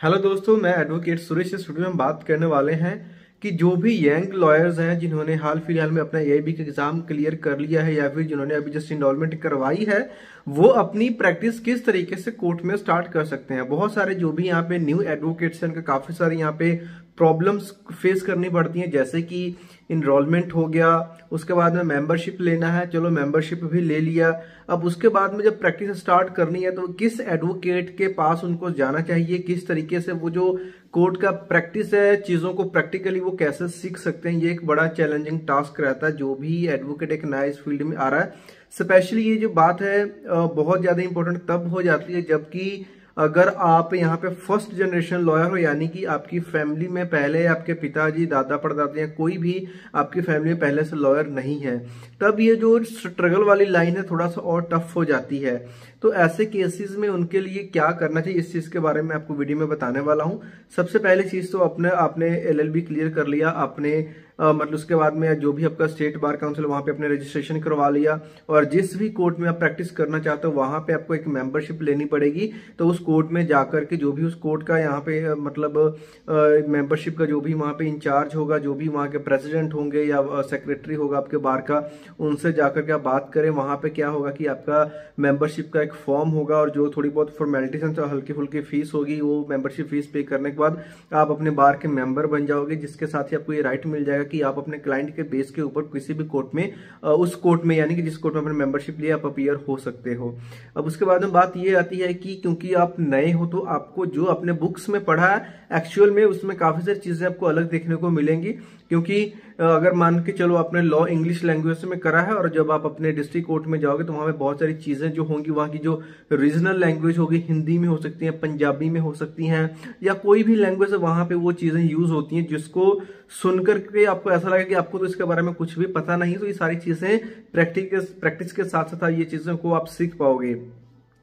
Hello दोस्तों, मैं advocate Suresh. इस वीडियो में बात करने वाले हैं कि जो भी यंग लॉयर्स हैं जिन्होंने हाल फिलहाल में अपना एआईबी का एग्जाम क्लियर कर लिया है या फिर जिन्होंने अभी जस्ट इनरोलमेंट करवाई है, वो अपनी प्रैक्टिस किस तरीके से कोर्ट में स्टार्ट कर सकते हैं। बहुत सारे जो भी यहाँ पे न्यू एडवोकेट्स हैं उनके काफी सारे यहाँ पे प्रॉब्लम्स फेस करनी पड़ती हैं, जैसे कि इनरोलमेंट हो गया, उसके बाद में मेंबरशिप लेना है, चलो मेंबरशिप भी ले लिया। अब उसके बाद में जब प्रैक्टिस स्टार्ट करनी है तो किस एडवोकेट के पास उनको जाना चाहिए, किस तरीके से वो जो कोर्ट का प्रैक्टिस है चीजों को प्रैक्टिकली वो कैसे सीख सकते हैं, ये एक बड़ा चैलेंजिंग टास्क रहता है जो भी एडवोकेट एक नया इस फील्ड में आ रहा है। स्पेशली ये जो बात है बहुत ज्यादा इंपॉर्टेंट तब हो जाती है जबकि अगर आप यहाँ पे फर्स्ट जनरेशन लॉयर हो, यानी कि आपकी फैमिली में पहले आपके पिताजी दादा परदादा या कोई भी आपकी फैमिली में पहले से लॉयर नहीं है, तब ये जो स्ट्रगल वाली लाइन है थोड़ा सा और टफ हो जाती है। तो ऐसे केसेस में उनके लिए क्या करना चाहिए, इस चीज के बारे में आपको वीडियो में बताने वाला हूं। सबसे पहली चीज तो आपने एलएलबी क्लियर कर लिया, आपने मतलब उसके बाद में जो भी आपका स्टेट बार काउंसिल वहां पे अपने रजिस्ट्रेशन करवा लिया, और जिस भी कोर्ट में आप प्रैक्टिस करना चाहते हो वहां पे आपको एक मेंबरशिप लेनी पड़ेगी। तो उस कोर्ट में जाकर के जो भी उस कोर्ट का यहाँ पे मतलब मेंबरशिप का जो भी वहां पे इंचार्ज होगा, जो भी वहां के प्रेसिडेंट होंगे या सेक्रेटरी होगा आपके बार का, उनसे जाकर के आप बात करें। वहां पे क्या होगा कि आपका मेंबरशिप का एक फॉर्म होगा और जो थोड़ी बहुत फॉर्मेलिटीज हैं, हल्की फुल्की फीस होगी, वो मेंबरशिप फीस पे करने के बाद आप अपने बार के मेंबर बन जाओगे, जिसके साथ ही आपको ये राइट मिल जाएगा कि आप अपने क्लाइंट के बेस के ऊपर किसी भी कोर्ट में उस कोर्ट में यानी कि जिस कोर्ट में अपने मेंबरशिप लिए आप अपीयर हो सकते हो। अब उसके बाद में बात ये आती है कि क्योंकि आप नए हो तो आपको जो अपने बुक्स में पढ़ा है एक्चुअल में उसमें काफी सारी चीजें आपको अलग देखने को मिलेंगी। क्योंकि अगर मान के चलो आपने लॉ इंग्लिश लैंग्वेज में करा है और जब आप अपने डिस्ट्रिक्ट कोर्ट में जाओगे तो वहां पे बहुत सारी चीजें जो होंगी, वहां की जो रीजनल लैंग्वेज होगी, हिंदी में हो सकती है, पंजाबी में हो सकती हैं, या कोई भी लैंग्वेज है, वहां पे वो चीजें यूज होती हैं जिसको सुनकर के आपको ऐसा लगे कि आपको तो इसके बारे में कुछ भी पता नहीं। तो ये सारी चीजें प्रैक्टिस के साथ साथ ये चीजों को आप सीख पाओगे।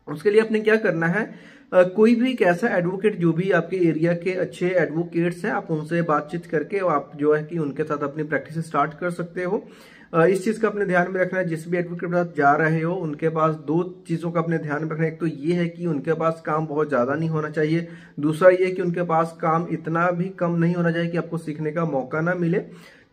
उसके लिए आपने क्या करना है, कोई भी एक ऐसा एडवोकेट जो भी आपके एरिया के अच्छे एडवोकेट्स हैं, आप उनसे बातचीत करके आप जो है कि उनके साथ अपनी प्रैक्टिस स्टार्ट कर सकते हो। इस चीज का अपने ध्यान में रखना है, जिस भी एडवोकेट के साथ जा रहे हो उनके पास दो चीजों का अपने ध्यान में रखना है। एक तो ये है कि उनके पास काम बहुत ज्यादा नहीं होना चाहिए, दूसरा ये कि उनके पास काम इतना भी कम नहीं होना चाहिए कि आपको सीखने का मौका ना मिले।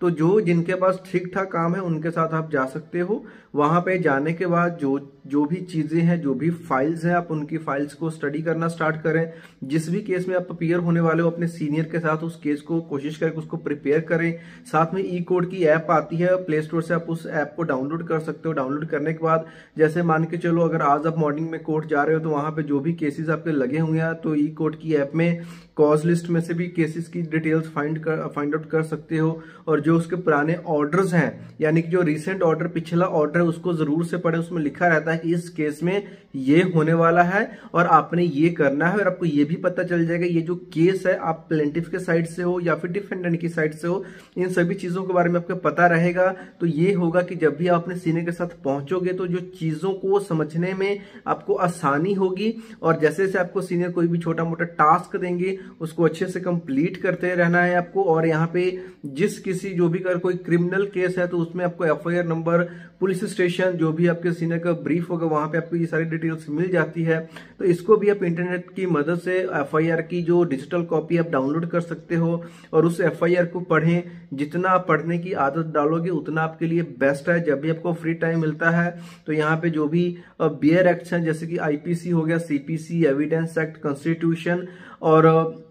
तो जो जिनके पास ठीक ठाक काम है उनके साथ आप जा सकते हो। वहां पे जाने के बाद जो भी चीजें हैं, जो भी फाइल्स हैं, आप उनकी फाइल्स को स्टडी करना स्टार्ट करें। जिस भी केस में आप अपीयर होने वाले हो अपने सीनियर के साथ उस केस को कोशिश करके उसको प्रिपेयर करें। साथ में ई कोर्ट की ऐप आती है, प्ले स्टोर से आप उस ऐप को डाउनलोड कर सकते हो। डाउनलोड करने के बाद जैसे मान के चलो अगर आज आप मॉर्निंग में कोर्ट जा रहे हो तो वहां पे जो भी केसेस आपके लगे हुए हैं तो ई कोर्ट की ऐप में कॉज लिस्ट में से भी केसेस की डिटेल्स फाइंड आउट कर सकते हो। और जो उसके पुराने ऑर्डर्स हैं, यानी कि जो रिसेंट ऑर्डर पिछला ऑर्डर है उसको जरूर से पढ़े। उसमें लिखा रहता है कि इस केस में ये होने वाला है और आपने ये करना है, और आपको ये भी पता चल जाएगा ये जो केस है आप प्लेंटिफ के साइड से हो या फिर डिफेंडेंट की साइड से हो। इन सभी चीजों के बारे में आपको पता रहेगा। तो ये होगा कि जब भी आप अपने सीनियर के साथ पहुंचोगे तो जो चीजों को समझने में आपको आसानी होगी, और जैसे जैसे आपको सीनियर कोई भी छोटा मोटा टास्क देंगे उसको अच्छे से कंप्लीट करते रहना है आपको। और यहाँ पे जिस किसी जो भी अगर कोई क्रिमिनल केस है तो उसमें आपको एफआईआर नंबर, पुलिस स्टेशन, जो भी आपके सीनियर का ब्रीफ होगा वहां पे आपको ये सारी डिटेल्स मिल जाती है। तो इसको भी आप इंटरनेट की मदद से एफआईआर की जो डिजिटल कॉपी आप डाउनलोड कर सकते हो और उस एफआईआर को पढ़ें। जितना आप पढ़ने की आदत डालोगे उतना आपके लिए बेस्ट है। जब भी आपको फ्री टाइम मिलता है तो यहाँ पे जो भी बियर एक्ट हैं जैसे कि आईपीसी हो गया, सीपीसी, एविडेंस एक्ट, कॉन्स्टिट्यूशन और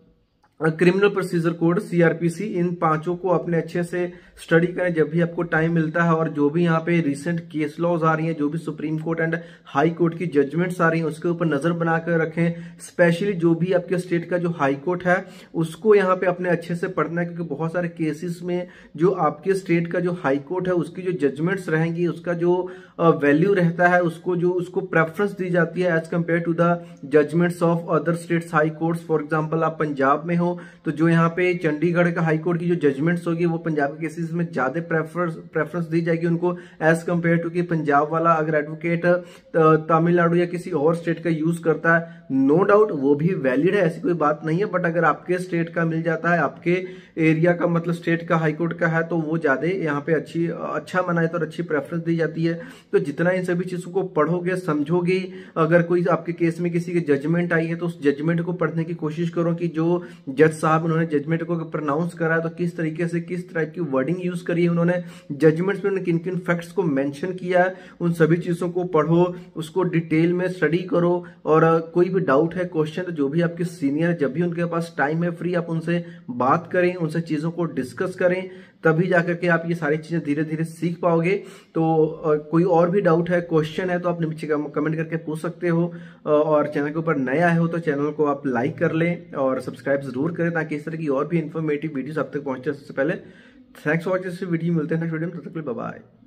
क्रिमिनल प्रोसीजर कोड सीआरपीसी, इन पांचों को अपने अच्छे से स्टडी करें जब भी आपको टाइम मिलता है। और जो भी यहाँ पे रिसेंट केस लॉज आ रही हैं, जो भी supreme court and high court की जजमेंट्स आ रही हैं उसके ऊपर नजर बनाकर रखें। स्पेशली जो भी आपके स्टेट का जो हाई कोर्ट है उसको यहाँ पे अपने अच्छे से पढ़ना है, क्योंकि बहुत सारे केसेस में जो आपके स्टेट का जो हाई कोर्ट है उसकी जो जजमेंट्स रहेंगी, उसका जो वैल्यू रहता है, उसको प्रेफरेंस दी जाती है as compare to the judgments of other states high courts. For example आप पंजाब में हो हो, तो जो यहाँ पे चंडीगढ़ का हाई कोर्ट की जो जजमेंट्स होगी वो पंजाब के केसेस में ज्यादा प्रेफरेंस दी जाएगी उनको एज कम्पेयर टू कि पंजाब वाला अगर एडवोकेट तमिलनाडु या किसी और स्टेट का यूज करता है, नो डाउट वो भी वैलिड है, ऐसी कोई बात नहीं है। बट अगर आपके स्टेट का मिल जाता है, आपके एरिया का मतलब स्टेट का हाईकोर्ट का है, तो वो ज्यादा यहाँ पे अच्छा माना जाता है और अच्छी प्रेफरेंस दी जाती है। तो जितना इन सभी चीजों को पढ़ोगे, समझोगे, अगर कोई आपके केस में किसी की जजमेंट आई है तो उस जजमेंट को पढ़ने की कोशिश करो कि जो जज साहब उन्होंने जजमेंट को प्रोनाउंस करा है तो किस तरीके से, किस तरह की वर्डिंग यूज करी है उन्होंने, जजमेंट्स में उन्होंने किन किन फैक्ट्स को मेंशन किया है, उन सभी चीजों को पढ़ो, उसको डिटेल में स्टडी करो। और कोई भी डाउट है, क्वेश्चन, तो जो भी आपके सीनियर, जब भी उनके पास टाइम है फ्री, आप उनसे बात करें, उनसे चीजों को डिस्कस करें, तभी जाकर के आप ये सारी चीजें धीरे धीरे सीख पाओगे। तो कोई और भी डाउट है, क्वेश्चन है, तो आप नीचे कमेंट करके पूछ सकते हो। और चैनल के ऊपर नए आए हो तो चैनल को आप लाइक कर लें और सब्सक्राइब जरूर करें, ताकि इस तरह की और भी इन्फॉर्मेटिव वीडियोस आप तक पहुंचे सबसे पहले। Thanks for watching this video, मिलते हैं नेक्स्ट वीडियो में, तब तक के लिए बाय बाय।